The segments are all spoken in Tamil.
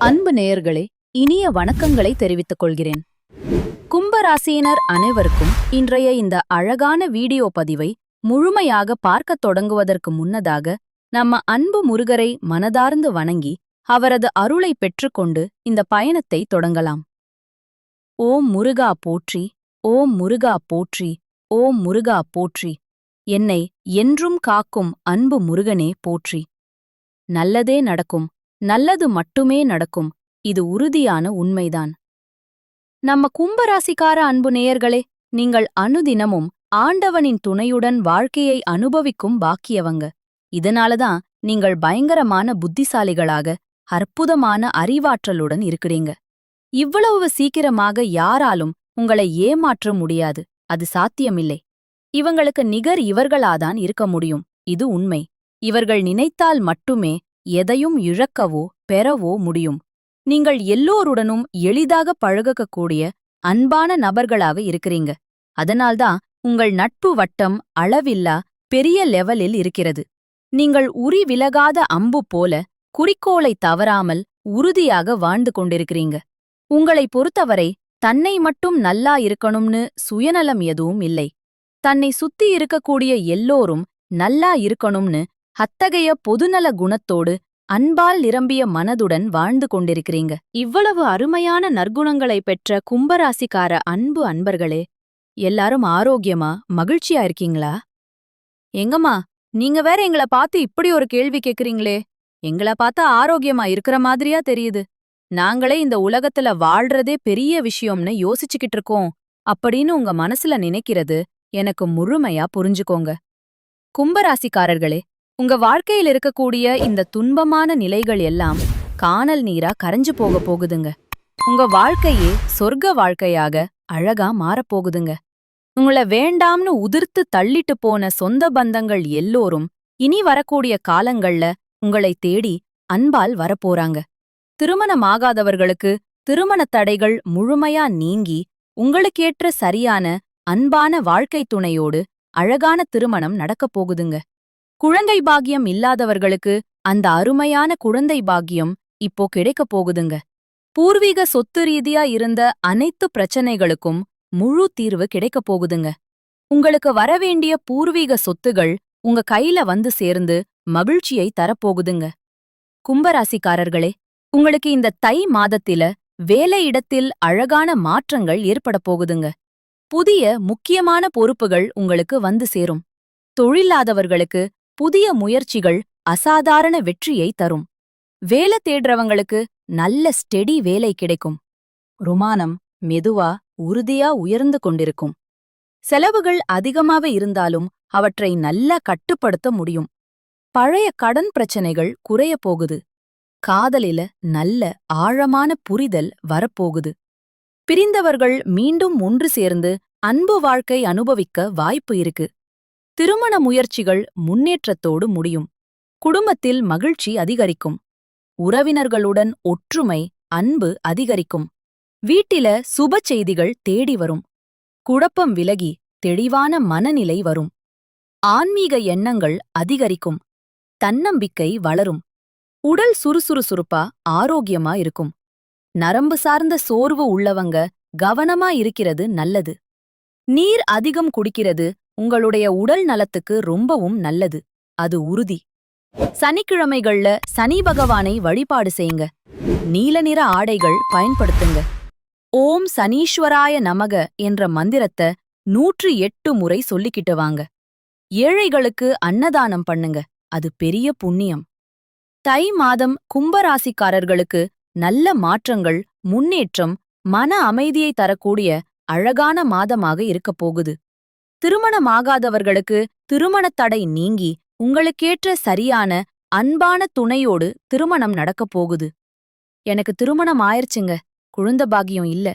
அன்பு நேயர்களே, இனிய வணக்கங்களை தெரிவித்துக் கொள்கிறேன். கும்பராசியினர் அனைவருக்கும் இன்றைய இந்த அழகான வீடியோ பதிவை முழுமையாக பார்க்கத் தொடங்குவதற்கு முன்னதாக நம்ம அன்பு முருகரை மனதார்ந்து வணங்கி அவரது அருளை பெற்றுக்கொண்டு இந்த பயணத்தை தொடங்கலாம். ஓம் முருகா போற்றி, ஓம் முருகா போற்றி, ஓம் முருகா போற்றி. என்னை என்றும் காக்கும் அன்பு முருகனே போற்றி. நல்லதே நடக்கும், நல்லது மட்டுமே நடக்கும், இது உறுதியான உண்மைதான். நம்ம கும்பராசிக்கார அன்பு நேயர்களே, நீங்கள் அனுதினமும் ஆண்டவனின் துணையுடன் வாழ்க்கையை அனுபவிக்கும் பாக்கியவங்க. இதனாலதான் நீங்கள் பயங்கரமான புத்திசாலிகளாக அற்புதமான அறிவாற்றலுடன் இருக்கிறீங்க. இவ்வளவு சீக்கிரமாக யாராலும் உங்களை ஏமாற்ற முடியாது, அது சாத்தியமில்லை. இவங்களுக்கு நிகர் இவர்களாதான் இருக்க முடியும், இது உண்மை. இவர்கள் நினைத்தால் மட்டுமே எதையும் இழக்கவோ பெறவோ முடியும். நீங்கள் எல்லோருடனும் எளிதாக பழகக்கூடிய அன்பான நபர்களாக இருக்கிறீங்க. அதனால்தான் உங்கள் நட்பு வட்டம் அளவில்லா பெரிய லெவலில் இருக்கிறது. நீங்கள் உரி விலகாத அம்பு போல குறிக்கோளை தவறாமல் உறுதியாக வாழ்ந்து கொண்டிருக்கிறீங்க. உங்களை பொறுத்தவரை தன்னை மட்டும் நல்லா இருக்கணும்னு சுயநலம் எதுவும் இல்லை. தன்னை சுத்தி இருக்கக்கூடிய எல்லோரும் நல்லா இருக்கணும்னு அத்தகைய பொதுநல குணத்தோடு அன்பால் நிரம்பிய மனதுடன் வாழ்ந்து கொண்டிருக்கிறீங்க. இவ்வளவு அருமையான நற்குணங்களை பெற்ற கும்பராசிக்கார அன்பு அன்பர்களே, எல்லாரும் ஆரோக்கியமா மகிழ்ச்சியா இருக்கீங்களா? எங்கம்மா, நீங்க வேற எங்கள பார்த்து இப்படி ஒரு கேள்வி கேக்குறீங்களே? எங்கள பார்த்தா ஆரோக்கியமா இருக்கிற மாதிரியா தெரியுது. நாங்களே இந்த உலகத்துல வாழ்றதே பெரிய விஷயம்னு யோசிச்சுக்கிட்டு இருக்கோம் அப்படின்னு உங்க மனசுல நினைக்கிறது எனக்கு முழுமையா புரிஞ்சுக்கோங்க. கும்பராசிக்காரர்களே, உங்க வாழ்க்கையில் இருக்கக்கூடிய இந்த துன்பமான நிலைகள் எல்லாம் கானல் நீரா கரைஞ்சு போக போகுதுங்க. உங்க வாழ்க்கையே சொர்க்க வாழ்க்கையாக அழகா மாறப்போகுதுங்க. உங்களை வேண்டாம்னு உதிர்த்து தள்ளிட்டு போன சொந்த பந்தங்கள் எல்லோரும் இனி வரக்கூடிய காலங்கள்ல உங்களை தேடி அன்பால் வரப்போறாங்க. திருமணமாகாதவர்களுக்கு திருமணத் தடைகள் முழுமையா நீங்கி உங்களுக்கேற்ற சரியான அன்பான வாழ்க்கை துணையோடு அழகான திருமணம் நடக்கப் போகுதுங்க. குழந்தை பாக்கியம் இல்லாதவர்களுக்கு அந்த அருமையான குழந்தை பாக்கியம் இப்போ கிடைக்கப் போகுதுங்க. பூர்வீக சொத்து ரீதியா இருந்த அனைத்து பிரச்சனைகளுக்கும் முழு தீர்வு கிடைக்கப் போகுதுங்க. உங்களுக்கு வரவேண்டிய பூர்வீக சொத்துகள் உங்க கையில வந்து சேர்ந்து மகிழ்ச்சியை தரப்போகுதுங்க. கும்பராசிக்காரர்களே, உங்களுக்கு இந்த தை மாதத்தில வேலையிடத்தில் அழகான மாற்றங்கள் ஏற்பட போகுதுங்க. புதிய முக்கியமான பொறுப்புகள் உங்களுக்கு வந்து சேரும். தொழிலாதவர்களுக்கு புதிய முயற்சிகள் அசாதாரண வெற்றியை தரும். வேலை தேடுறவங்களுக்கு நல்ல ஸ்டெடி வேலை கிடைக்கும். ருமானம் மெதுவா உறுதியா உயர்ந்து கொண்டிருக்கும். செலவுகள் அதிகமாக இருந்தாலும் அவற்றை நல்லா கட்டுப்படுத்த முடியும். பழைய கடன் பிரச்சனைகள் குறைய போகுது. காதலில நல்ல ஆழமான புரிதல் வரப்போகுது. பிரிந்தவர்கள் மீண்டும் ஒன்று சேர்ந்து அன்பு வாழ்க்கை அனுபவிக்க வாய்ப்பு இருக்கு. திருமண முயற்சிகள் முன்னேற்றத்தோடு முடியும். குடும்பத்தில் மகிழ்ச்சி அதிகரிக்கும். உறவினர்களுடன் ஒற்றுமை அன்பு அதிகரிக்கும். வீட்டில சுப செய்திகள் தேடி வரும். குழப்பம் விலகி தெளிவான மனநிலை வரும். ஆன்மீக எண்ணங்கள் அதிகரிக்கும். தன்னம்பிக்கை வளரும். உடல் சுறுசுறுசுறுப்பா ஆரோக்கியமா இருக்கும். நரம்பு சார்ந்த சோர்வு உள்ளவங்க கவனமா இருக்கிறது நல்லது. நீர் அதிகம் குடிக்கிறது உங்களுடைய உடல் நலத்துக்கு ரொம்பவும் நல்லது, அது உறுதி. சனிக்கிழமைகள்ல சனி பகவானை வழிபாடு செய்யுங்க. நீல நிற ஆடைகள் பயன்படுத்துங்க. ஓம் சனீஸ்வராய நமக என்ற மந்திரத்தை 108 முறை சொல்லிக்கிட்டு வாங்க. ஏழைகளுக்கு அன்னதானம் பண்ணுங்க, அது பெரிய புண்ணியம். தை மாதம் கும்பராசிக்காரர்களுக்கு நல்ல மாற்றங்கள், முன்னேற்றம், மன அமைதியை தரக்கூடிய அழகான மாதமாக இருக்கப் போகுது. திருமணமாகாதவர்களுக்கு திருமணத் தடை நீங்கி உங்களுக்கேற்ற சரியான அன்பான துணையோடு திருமணம் நடக்கப் போகுது. எனக்கு திருமணம் ஆயிருச்சுங்க, குழந்த பாக்கியம் இல்ல,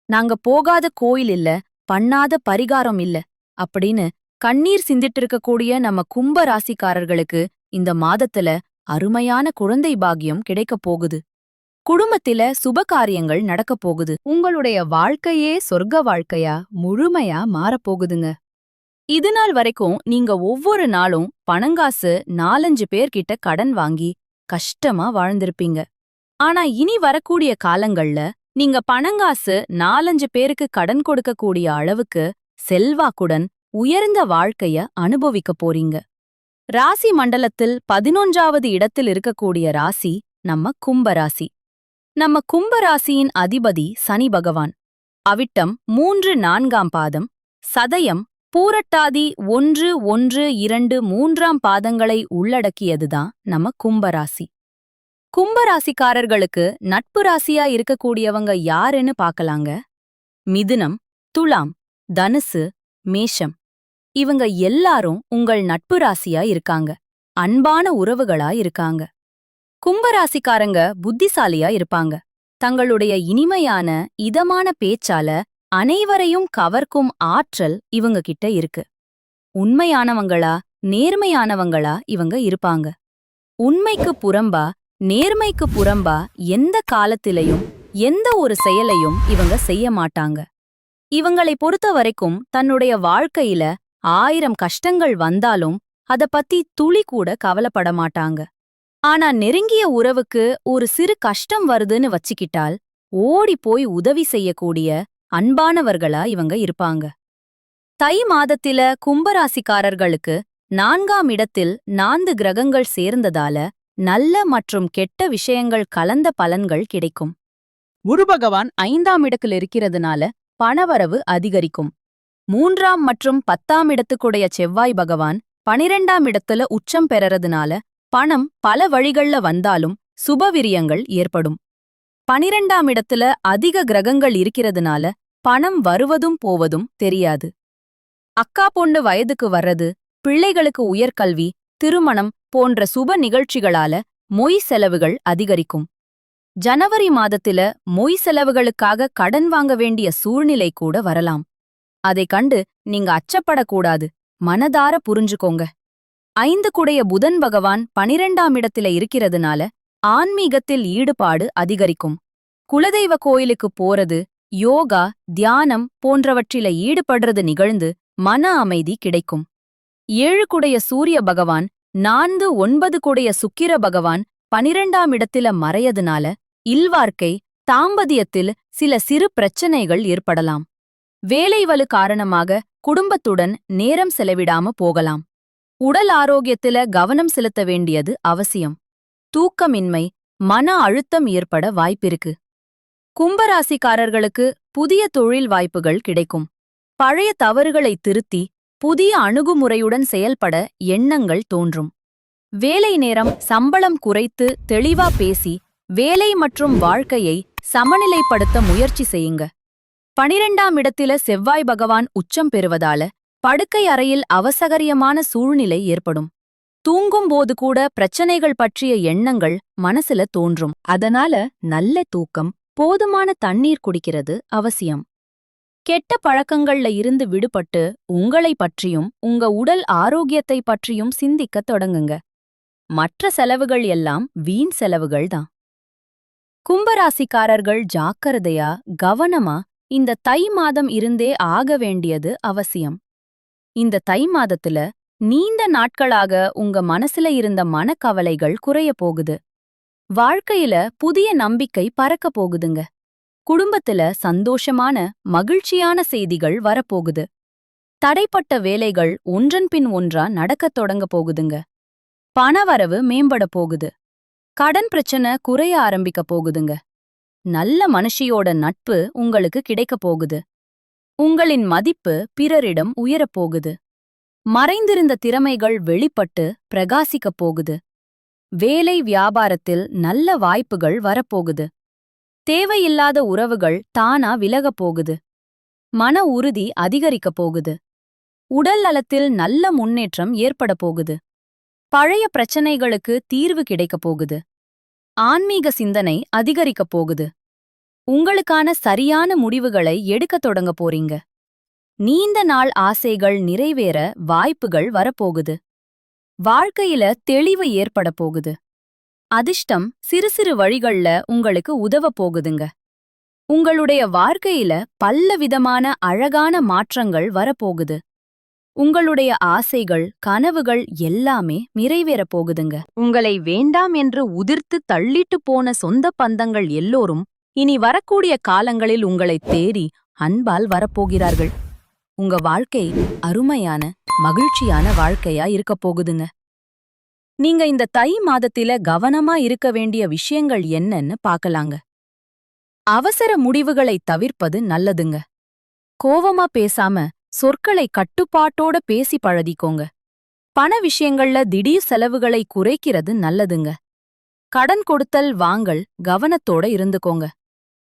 நாங்க போகாத கோயில் இல்ல, பண்ணாத பரிகாரம் இல்ல அப்படின்னு கண்ணீர் சிந்திட்டு இருக்கக்கூடிய நம்ம கும்ப ராசிக்காரர்களுக்கு இந்த மாதத்துல அருமையான குழந்தை பாக்கியம் கிடைக்கப் போகுது. குடும்பத்தில சுபகாரியங்கள் நடக்கப் போகுது. உங்களுடைய வாழ்க்கையே சொர்க்க வாழ்க்கையா முழுமையா மாறப்போகுதுங்க. இதுநாள் வரைக்கும் நீங்க ஒவ்வொரு நாளும் பணங்காசு 4-5 பேர்கிட்ட கடன் வாங்கி கஷ்டமா வாழ்ந்திருப்பீங்க. ஆனா இனி வரக்கூடிய காலங்கள்ல நீங்க பணங்காசு 4-5 பேருக்கு கடன் கொடுக்கக்கூடிய அளவுக்கு செல்வாக்குடன் உயர்ந்த வாழ்க்கைய அனுபவிக்க போறீங்க. ராசி மண்டலத்தில் 11வது இடத்தில் இருக்கக்கூடிய ராசி நம்ம கும்பராசி. நம்ம கும்பராசியின் அதிபதி சனி பகவான். அவிட்டம் 3-4ஆம் பாதம், சதயம், பூரட்டாதி 1-1-2-3ஆம் பாதங்களை உள்ளடக்கியதுதான் நம்ம கும்பராசி. கும்பராசிக்காரர்களுக்கு நட்பு ராசியா இருக்கக்கூடியவங்க யாருன்னு பார்க்கலாங்க. மிதுனம், துலாம், தனுசு, மேஷம். இவங்க எல்லாரும் உங்கள் நட்பு ராசியா இருக்காங்க. அன்பான உறவுகளா இருக்காங்க. கும்பராசிக்காரங்க புத்திசாலியா இருப்பாங்க. தங்களுடைய இனிமையான இதமான பேச்சால அனைவரையும் கவர்க்கும் ஆற்றல் இவங்க கிட்ட இருக்கு. உண்மையானவங்களா நேர்மையானவங்களா இவங்க இருப்பாங்க. உண்மைக்கு புறம்பா நேர்மைக்கு புறம்பா எந்த காலத்திலையும் எந்த ஒரு செயலையும் இவங்க செய்ய மாட்டாங்க. இவங்களை பொறுத்த வரைக்கும் தன்னுடைய வாழ்க்கையில 1000 கஷ்டங்கள் வந்தாலும் அத பத்தி துளி கூட கவலைப்பட மாட்டாங்க. ஆனா நெருங்கிய உறவுக்கு ஒரு சிறு கஷ்டம் வருதுன்னு வச்சுக்கிட்டால் ஓடி போய் உதவி செய்யக்கூடிய அன்பானவர்களா இவங்க இருப்பாங்க. தை மாதத்தில கும்பராசிக்காரர்களுக்கு 4ஆம் இடத்தில் 4 கிரகங்கள் சேர்ந்ததால நல்ல மற்றும் கெட்ட விஷயங்கள் கலந்த பலன்கள் கிடைக்கும். குரு பகவான் 5ஆம் இடத்தில் இருக்கிறதுனால பணவரவு அதிகரிக்கும். 3ஆம் மற்றும் 10ஆம் இடத்துக்குடைய செவ்வாய் பகவான் 12ஆம் இடத்துல உச்சம் பெறறதுனால பணம் பல வழிகள்ல வந்தாலும் சுபவிரியங்கள் ஏற்படும். 12ஆம் இடத்துல அதிக கிரகங்கள் இருக்கிறதுனால பணம் வருவதும் போவதும் தெரியாது. அக்கா பொண்ணு வயதுக்கு வர்றது, பிள்ளைகளுக்கு உயர்கல்வி, திருமணம் போன்ற சுப நிகழ்ச்சிகளால மொய் செலவுகள் அதிகரிக்கும். ஜனவரி மாதத்தில மொய் செலவுகளுக்காக கடன் வாங்க வேண்டிய சூழ்நிலை கூட வரலாம். அதை கண்டு நீங்க அச்சப்படக்கூடாது, மனதார புரிஞ்சுக்கோங்க. 5 குடைய புதன் பகவான் 12ஆம் இடத்தில இருக்கிறதுனால ஆன்மீகத்தில் ஈடுபாடு அதிகரிக்கும். குலதெய்வ கோயிலுக்கு போறது, யோகா, தியானம் போன்றவற்றில ஈடுபடுறது நிகழ்ந்து மன அமைதி கிடைக்கும். 7 குடைய சூரிய பகவான் 4-9 குடைய சுக்கிர பகவான் 12ஆம் இடத்தில மறையதுனால இல்வாழ்க்கை, தாம்பதியத்தில் சில சிறு பிரச்சனைகள் ஏற்படலாம். வேலைவலு காரணமாக குடும்பத்துடன் நேரம் செலவிடாம போகலாம். உடல் ஆரோக்கியத்தில கவனம் செலுத்த வேண்டியது அவசியம். தூக்கமின்மை, மன அழுத்தம் ஏற்பட வாய்ப்பிருக்கு. கும்பராசிக்காரர்களுக்கு புதிய தொழில் வாய்ப்புகள் கிடைக்கும். பழைய தவறுகளை திருத்தி புதிய அணுகுமுறையுடன் செயல்பட எண்ணங்கள் தோன்றும். வேலை நேரம், சம்பளம் குறைத்து தெளிவா பேசி வேலை மற்றும் வாழ்க்கையை சமநிலைப்படுத்த முயற்சி செய்யுங்க. 12ஆம் இடத்தில செவ்வாய் பகவான் உச்சம் பெறுவதால படுக்கை அறையில் அவசகரியமான சூழ்நிலை ஏற்படும். தூங்கும்போது கூட பிரச்சனைகள் பற்றிய எண்ணங்கள் மனசுல தோன்றும். அதனால நல்ல தூக்கம், போதுமான தண்ணீர் குடிக்கிறது அவசியம். கெட்ட பழக்கங்கள்ல இருந்து விடுபட்டு உங்களை பற்றியும் உங்க உடல் ஆரோக்கியத்தை பற்றியும் சிந்திக்கத் தொடங்குங்க. மற்ற செலவுகள் எல்லாம் வீண் செலவுகள் தான். கும்பராசிக்காரர்கள் ஜாக்கிரதையா கவனமா இந்த தை மாதம் இருந்தே ஆக வேண்டியது அவசியம். இந்த தை மாதத்துல நீண்ட நாட்களாக உங்க மனசுல இருந்த மனக்கவலைகள் குறைய போகுது. வாழ்க்கையில புதிய நம்பிக்கை பறக்க போகுதுங்க. குடும்பத்துல சந்தோஷமான மகிழ்ச்சியான செய்திகள் வரப்போகுது. தடைப்பட்ட வேலைகள் ஒன்றன் பின் ஒன்றா நடக்கத் தொடங்க போகுதுங்க. பணவரவு மேம்பட போகுது. கடன் பிரச்சனை குறைய ஆரம்பிக்க போகுதுங்க. நல்ல மனுஷியோட நட்பு உங்களுக்கு கிடைக்க போகுது. உங்களின் மதிப்பு பிறரிடம் உயரப்போகுது. மறைந்திருந்த திறமைகள் வெளிப்பட்டு பிரகாசிக்கப் போகுது. வேலை வியாபாரத்தில் நல்ல வாய்ப்புகள் வரப்போகுது. தேவையில்லாத உறவுகள் தானா விலகப் போகுது. மன உறுதி அதிகரிக்கப் போகுது. உடல் நலத்தில் நல்ல முன்னேற்றம் ஏற்பட போகுது. பழைய பிரச்சனைகளுக்கு தீர்வு கிடைக்கப் போகுது. ஆன்மீக சிந்தனை அதிகரிக்கப் போகுது. உங்களுக்கான சரியான முடிவுகளை எடுக்கத் தொடங்க போறீங்க. நீண்ட நாள் ஆசைகள் நிறைவேற வாய்ப்புகள் வரப்போகுது. வாழ்க்கையில தெளிவு ஏற்பட போகுது. அதிர்ஷ்டம் சிறு சிறு வழிகள்ல உங்களுக்கு உதவ போகுதுங்க. உங்களுடைய வாழ்க்கையில பல்லவிதமான அழகான மாற்றங்கள் வரப்போகுது. உங்களுடைய ஆசைகள் கனவுகள் எல்லாமே நிறைவேறப் போகுதுங்க. உங்களை வேண்டாம் என்று உதிர்த்து தள்ளிட்டு போன சொந்த பந்தங்கள் எல்லோரும் இனி வரக்கூடிய காலங்களில் உங்களைத் தேடி அன்பால் வரப்போகிறார்கள். உங்க வாழ்க்கை அருமையான மகிழ்ச்சியான வாழ்க்கையா இருக்கப் போகுதுங்க. நீங்க இந்த தை மாதத்தில கவனமா இருக்க வேண்டிய விஷயங்கள் என்னன்னு பார்க்கலாங்க. அவசர முடிவுகளை தவிர்ப்பது நல்லதுங்க. கோவமா பேசாம சொற்களை கட்டுப்பாட்டோட பேசி பழகிக்கோங்க. பண விஷயங்கள்ல திடீர் செலவுகளை குறைக்கிறது நல்லதுங்க. கடன் கொடுத்தல் வாங்கல் கவனத்தோட இருந்துக்கோங்க.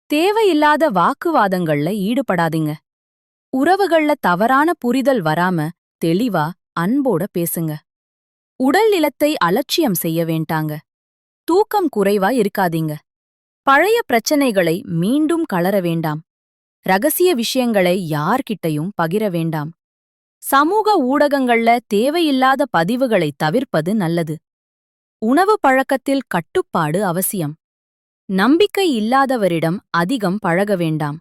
தேவையில்லாத வாக்குவாதங்கள்ல ஈடுபடாதீங்க. உறவுகள்ல தவறான புரிதல் வராம தெளிவா அன்போட பேசுங்க. உடல் நிலத்தை அலட்சியம் செய்ய வேண்டாங்க. தூக்கம் குறைவா இருக்காதீங்க. பழைய பிரச்சனைகளை மீண்டும் கலர வேண்டாம். ரகசிய விஷயங்களை யார்கிட்டையும் பகிர வேண்டாம். சமூக ஊடகங்கள்ல தேவையில்லாத பதிவுகளை தவிர்ப்பது நல்லது. உணவு பழக்கத்தில் கட்டுப்பாடு அவசியம். நம்பிக்கை இல்லாதவரிடம் அதிகம் பழக வேண்டாம்.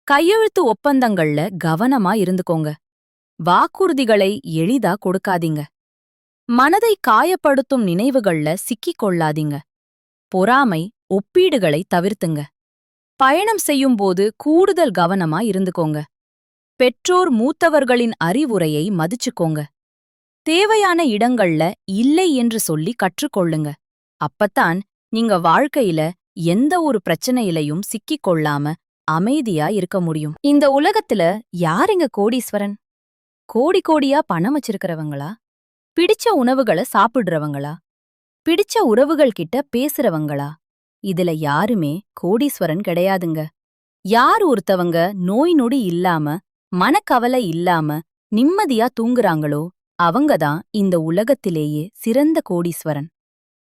கையெழுத்து ஒப்பந்தங்கள்ல கவனமா இருந்துக்கோங்க. வாக்குறுதிகளை எளிதா கொடுக்காதீங்க. மனதை காயப்படுத்தும் நினைவுகள்ல சிக்கிக் கொள்ளாதீங்க. பொறாமை ஒப்பீடுகளை தவிர்த்துங்க. பயணம் செய்யும்போது கூடுதல் கவனமா இருந்துக்கோங்க. பெற்றோர் மூத்தவர்களின் அறிவுரையை மதிச்சுக்கோங்க. தேவையான இடங்கள்ல இல்லை என்று சொல்லி கற்றுக்கொள்ளுங்க. அப்பத்தான் நீங்க வாழ்க்கையில எந்த ஒரு பிரச்சனையிலையும் சிக்கிக் கொள்ளாம அமைதியா இருக்க முடியும். இந்த உலகத்துல யாருங்க கோடீஸ்வரன்? கோடி கோடியா பணம் வச்சிருக்கிறவங்களா? பிடிச்ச உணவுகளை சாப்பிடுறவங்களா? பிடிச்ச உறவுகள் கிட்ட பேசுறவங்களா? இதுல யாருமே கோடீஸ்வரன் கிடையாதுங்க. யார் ஒருத்தவங்க நோய் நொடி இல்லாம மனக்கவலை இல்லாம நிம்மதியா தூங்குறாங்களோ அவங்கதான் இந்த உலகத்திலேயே சிறந்த கோடீஸ்வரன்.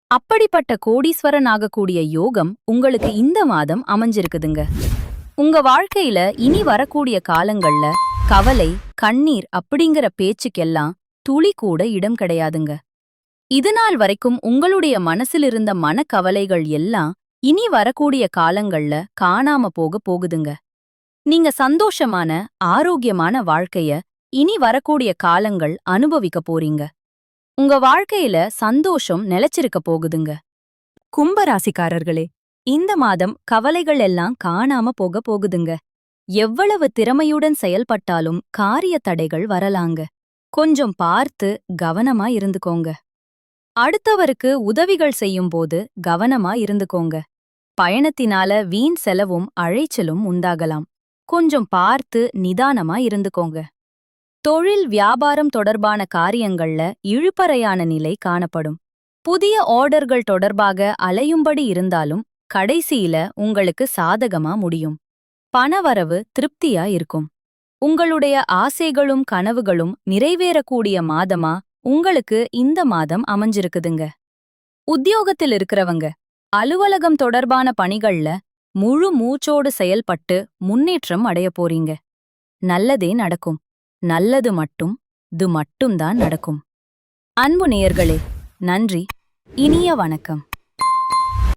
அப்படிப்பட்ட கோடீஸ்வரன் ஆகக்கூடிய யோகம் உங்களுக்கு இந்த மாதம் அமைஞ்சிருக்குதுங்க. உங்க வாழ்க்கையில இனி வரக்கூடிய காலங்கள்ல கவலை கண்ணீர் அப்படிங்கிற பேச்சுக்கெல்லாம் துளி கூட இடம் கிடையாதுங்க. இதுநாள் வரைக்கும் உங்களுடைய மனசிலிருந்த மனக்கவலைகள் எல்லாம் இனி வரக்கூடிய காலங்கள்ல காணாம போகுதுங்க. நீங்க சந்தோஷமான ஆரோக்கியமான வாழ்க்கைய இனி வரக்கூடிய காலங்கள் அனுபவிக்க போறீங்க. உங்க வாழ்க்கையில சந்தோஷம் நிலைச்சிருக்க போகுதுங்க. கும்பராசிக்காரர்களே, இந்த மாதம் கவலைகள் எல்லாம் காணாம போகுதுங்க. எவ்வளவு திறமையுடன் செயல்பட்டாலும் காரிய தடைகள் வரலாங்க. கொஞ்சம் பார்த்து கவனமா இருந்துக்கோங்க. அடுத்தவருக்கு உதவிகள் செய்யும்போது கவனமா இருந்துக்கோங்க. பயணத்தினால வீண் செலவும் அழைச்சலும் உண்டாகலாம். கொஞ்சம் பார்த்து நிதானமா இருந்துக்கோங்க. தொழில் வியாபாரம் தொடர்பான காரியங்கள்ல இழுபறையான நிலை காணப்படும். புதிய ஆர்டர்கள் தொடர்பாக அலையும்படி இருந்தாலும் கடைசியில உங்களுக்கு சாதகமா முடியும். பணவரவு திருப்தியா இருக்கும். உங்களுடைய ஆசைகளும் கனவுகளும் நிறைவேறக்கூடிய மாதமா உங்களுக்கு இந்த மாதம் அமைஞ்சிருக்குதுங்க. உத்தியோகத்தில் இருக்கிறவங்க அலுவலகம் தொடர்பான பணிகள்ல முழு மூச்சோடு செயல்பட்டு முன்னேற்றம் அடைய போறீங்க. நல்லதே நடக்கும். நல்லது மட்டும்தான் நடக்கும். அன்பு நேயர்களே, நன்றி. இனிய வணக்கம்.